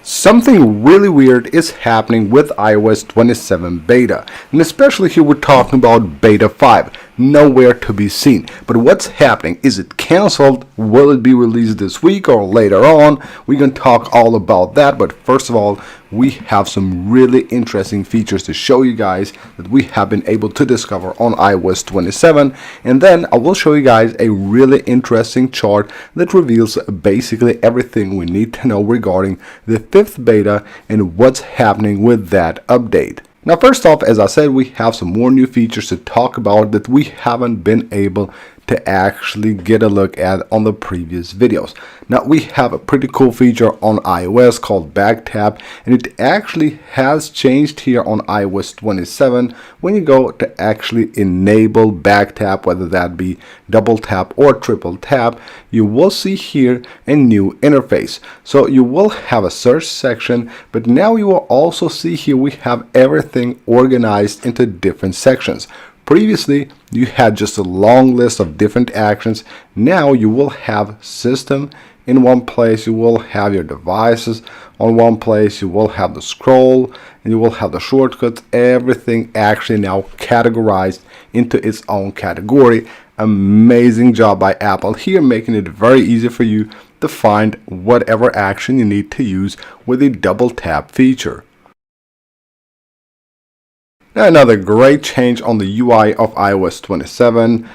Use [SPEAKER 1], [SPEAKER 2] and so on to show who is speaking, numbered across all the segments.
[SPEAKER 1] Something really weird is happening with iOS 27 beta, and especially here we're talking about beta 5, nowhere to be seen. But what's happening? Is it cancelled? Will it be released this week or later on? We're going to talk all about that, but first of all, we have some really interesting features to show you guys that we have been able to discover on iOS 27, and then I will show you guys a really interesting chart that reveals basically everything we need to know regarding the 5th beta and what's happening with that update. Now first off, as I said, we have some more new features to talk about that we haven't been able to actually get a look at on the previous videos. Now we have a pretty cool feature on iOS called back tap, and it actually has changed here on iOS 27. When you go to actually enable back tap, whether that be double tap or triple tap, you will see here a new interface. So you will have a search section, but now you will also see here we have everything organized into different sections. Previously, you had just a long list of different actions. Now you will have system in one place, you will have your devices on one place, you will have the scroll, and you will have the shortcuts, everything actually now categorized into its own category. Amazing job by Apple here, making it very easy for you to find whatever action you need to use with the double tap feature. Now another great change on the UI of iOS 27.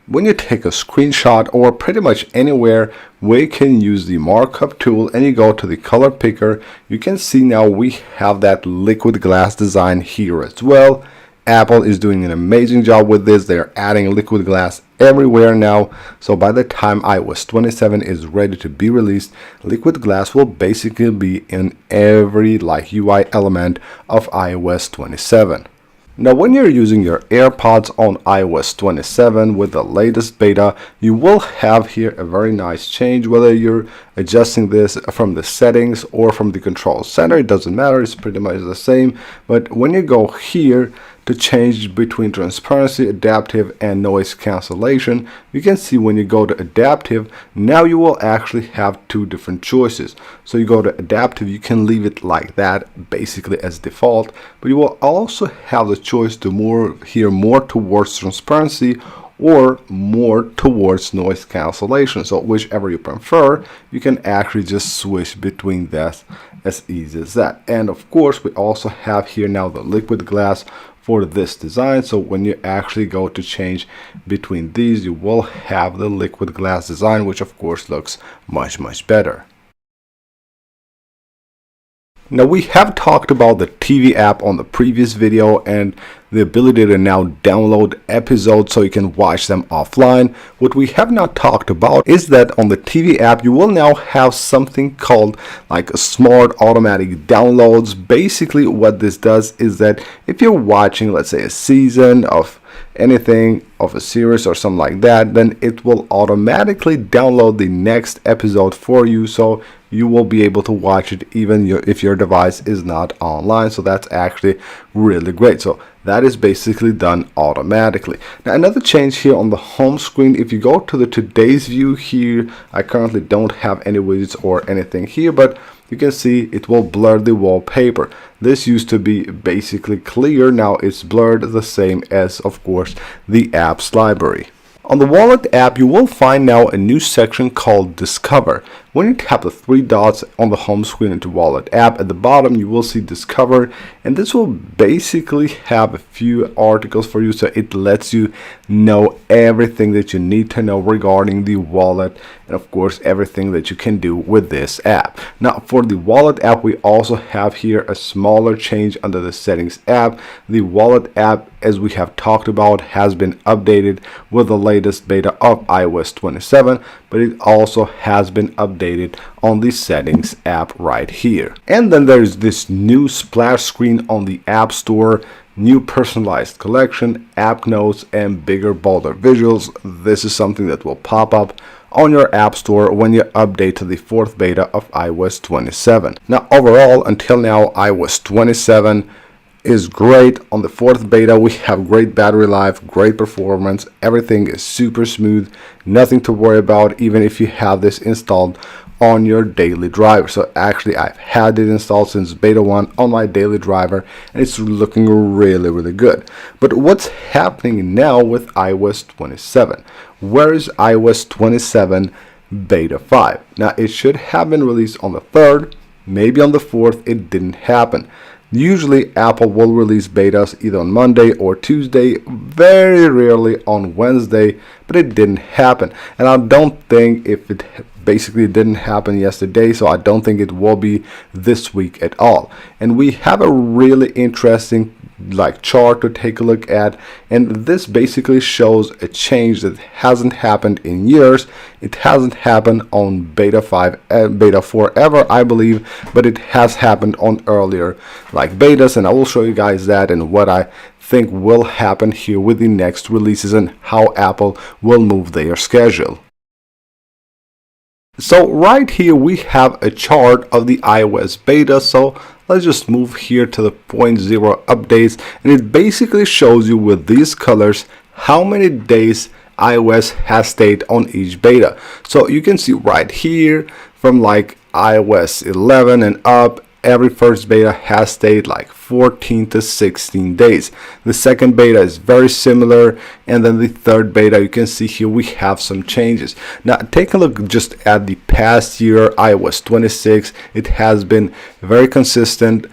[SPEAKER 1] When you take a screenshot or pretty much anywhere we can use the markup tool and you go to the color picker, you can see now we have that liquid glass design here as well. Apple is doing an amazing job with this. They're adding liquid glass everywhere now. So by the time iOS 27 is ready to be released, liquid glass will basically be in every UI element of iOS 27. Now when you're using your AirPods on iOS 27 with the latest beta, you will have here a very nice change. Whether you're adjusting this from the settings or from the control center, it doesn't matter, it's pretty much the same. But when you go here to change between transparency, adaptive, and noise cancellation, you can see when you go to adaptive, now you will actually have two different choices. So you go to adaptive, you can leave it like that basically as default, but you will also have the choice to more towards transparency or more towards noise cancellation. So whichever you prefer, you can actually just switch between that as easy as that. And of course, we also have here now the liquid glass for this design. So when you actually go to change between these, you will have the liquid glass design, which of course looks much better. Now we have talked about the TV app on the previous video and the ability to now download episodes so you can watch them offline. What we have not talked about is that on the TV app you will now have something called like a smart automatic downloads. Basically what this does is that if you're watching, let's say, a season of anything of a series or something like that, then it will automatically download the next episode for you, so you will be able to watch it even if your device is not online. So that's actually really great. So that is basically done automatically. Now another change here on the home screen, if you go to the today's view here, I currently don't have any widgets or anything here, but you can see it will blur the wallpaper. This used to be basically clear, now it's blurred, the same as of course the apps library. On the Wallet app, you will find now a new section called Discover. When you tap the three dots on the home screen into Wallet app, at the bottom you will see Discover, and this will basically have a few articles for you, so it lets you know everything that you need to know regarding the wallet and of course everything that you can do with this app. Now for the Wallet app, we also have here a smaller change under the Settings app. The Wallet app, as we have talked about, has been updated with the latest beta of iOS 27, but it also has been updated on the Settings app right here. And then there's this new splash screen on the App Store, new personalized collection, app notes, and bigger, bolder visuals. This is something that will pop up on your App Store when you update to the 4th beta of iOS 27. Now overall, until now, iOS 27 is great. On the 4th beta, we have great battery life, great performance, everything is super smooth, nothing to worry about even if you have this installed on your daily driver. So actually I've had it installed since beta 1 on my daily driver, and it's looking really good. But what's happening now with iOS 27? Where is iOS 27 beta 5? Now it should have been released on the 3rd, maybe on the 4th. It didn't happen. Usually Apple will release betas either on Monday or Tuesday, very rarely on Wednesday, but it didn't happen. And I don't think, if it basically didn't happen yesterday, so I don't think it will be this week at all. And we have a really interesting chart to take a look at, and this basically shows a change that hasn't happened in years. It hasn't happened on beta 5 beta 4 ever, I believe, but it has happened on earlier betas, and I will show you guys that and what I think will happen here with the next releases and how Apple will move their schedule. So right here we have a chart of the iOS beta. So let's just move here to the 0.0 updates, and it basically shows you with these colors how many days iOS has stayed on each beta. So you can see right here from iOS 11 and up, every first beta has stayed 14 to 16 days. The second beta is very similar, and then the third beta, you can see here we have some changes. Now take a look just at the past year, iOS 26. It has been very consistent.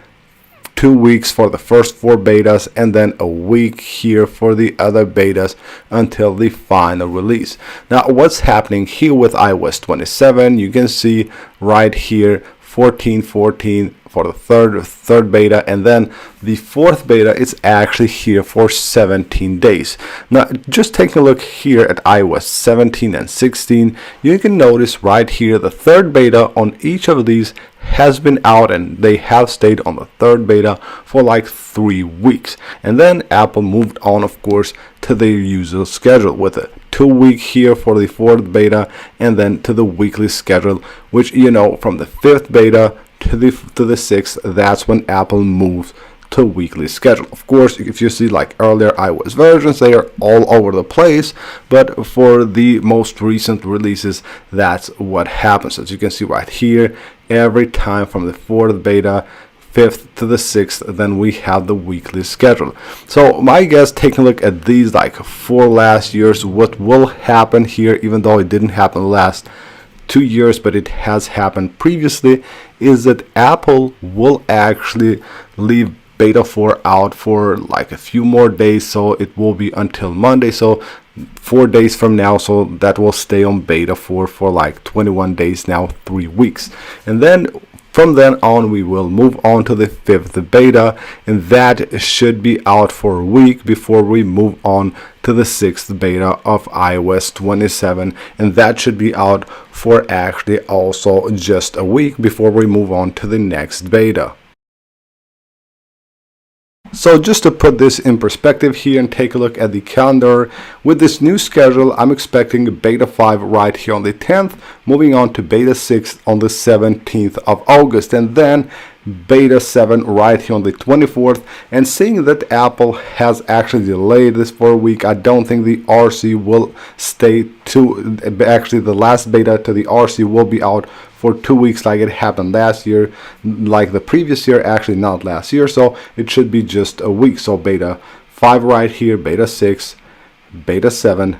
[SPEAKER 1] 2 weeks for the first 4 betas, and then a week here for the other betas until the final release. Now what's happening here with iOS 27, you can see right here 14 for the third beta, and then the 4th beta is actually here for 17 days. Now just take a look here at iOS 17 and 16. You can notice right here the 3rd beta on each of these has been out, and they have stayed on the 3rd beta for 3 weeks. And then Apple moved on, of course, to their usual schedule with a 2-week here for the 4th beta, and then to the weekly schedule, which, you know, from the 5th beta to the 6th, that's when Apple moves to weekly schedule. Of course, if you see earlier iOS versions, they are all over the place, but for the most recent releases, that's what happens. As you can see right here, every time from the 4th beta, 5th to the 6th, then we have the weekly schedule. So my guess, taking a look at these 4 last years, what will happen here, even though it didn't happen the last 2 years, but it has happened previously, is that Apple will actually leave beta 4 out for a few more days, so it will be until Monday, so 4 days from now, so that will stay on beta 4 for 21 days now, 3 weeks. And then from then on we will move on to the 5th beta, and that should be out for a week before we move on to the 6th beta of iOS 27, and that should be out for actually also just a week before we move on to the next beta. So just to put this in perspective here and take a look at the calendar, with this new schedule, I'm expecting beta 5 right here on the 10th, moving on to beta 6 on the 17th of August, and then beta 7 right here on the 24th. And seeing that Apple has actually delayed this for a week, I don't think the RC will stay to, actually the last beta to the RC will be out for 2 weeks like it happened last year, like the previous year, actually not last year, so it should be just a week. So beta 5 right here, beta 6, beta 7,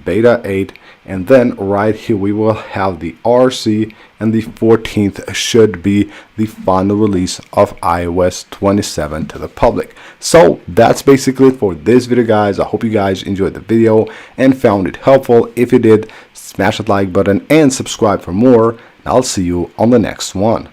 [SPEAKER 1] beta 8, and then right here we will have the RC, and the 14th should be the final release of iOS 27 to the public. So that's basically it for this video, guys. I hope you guys enjoyed the video and found it helpful. If you did, smash that like button and subscribe for more. I'll see you on the next one.